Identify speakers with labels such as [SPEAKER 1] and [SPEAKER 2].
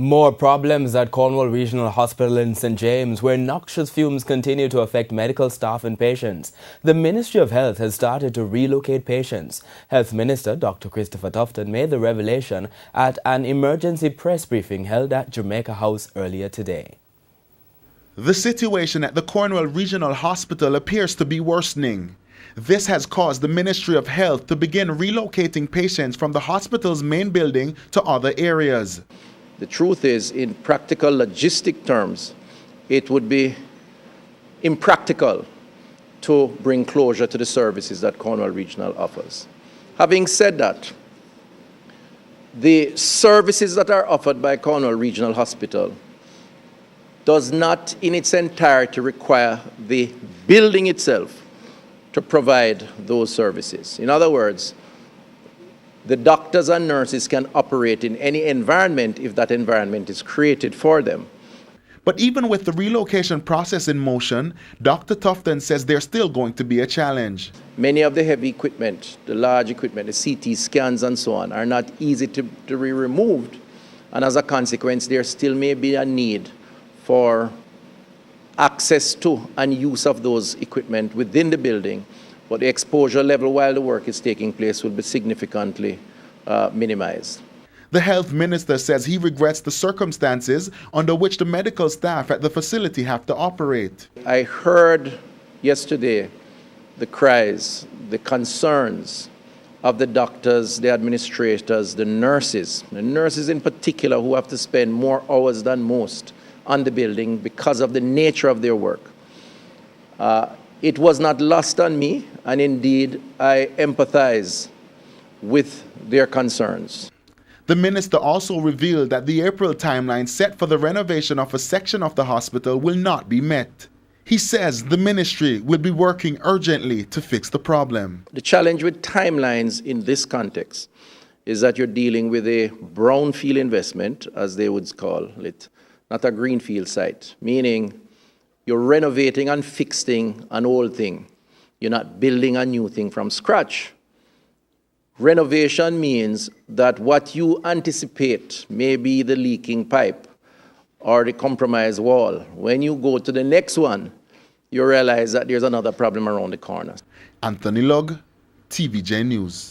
[SPEAKER 1] More problems at Cornwall Regional Hospital in St. James, where noxious fumes continue to affect medical staff and patients. The Ministry of Health has started to relocate patients. Health Minister Dr. Christopher Tufton made the revelation at an emergency press briefing held at Jamaica House earlier today.
[SPEAKER 2] The situation at the Cornwall Regional Hospital appears to be worsening. This has caused the Ministry of Health to begin relocating patients from the hospital's main building to other areas.
[SPEAKER 3] The truth is, in practical logistic terms, it would be impractical to bring closure to the services that Cornwall Regional offers. Having said that, the services that are offered by Cornwall Regional Hospital does not in its entirety require the building itself to provide those services. In other words, the doctors and nurses can operate in any environment if that environment is created for them.
[SPEAKER 2] But even with the relocation process in motion, Dr. Tufton says there's still going to be a challenge.
[SPEAKER 3] Many of the heavy equipment, the large equipment, the CT scans and so on, are not easy to be removed. And as a consequence, there still may be a need for access to and use of those equipment within the building. But the exposure level while the work is taking place will be significantly minimized.
[SPEAKER 2] The health minister says he regrets the circumstances under which the medical staff at the facility have to operate.
[SPEAKER 3] I heard yesterday the cries, the concerns of the doctors, the administrators, the nurses in particular, who have to spend more hours than most on the building because of the nature of their work. It was not lost on me, and indeed, I empathize with their concerns.
[SPEAKER 2] The minister also revealed that the April timeline set for the renovation of a section of the hospital will not be met. He says the ministry will be working urgently to fix the problem.
[SPEAKER 3] The challenge with timelines in this context is that you're dealing with a brownfield investment, as they would call it, not a greenfield site, meaning you're renovating and fixing an old thing. You're not building a new thing from scratch. Renovation means that what you anticipate may be the leaking pipe or the compromised wall. When you go to the next one, you realize that there's another problem around the corner.
[SPEAKER 2] Anthony Lugg, TVJ News.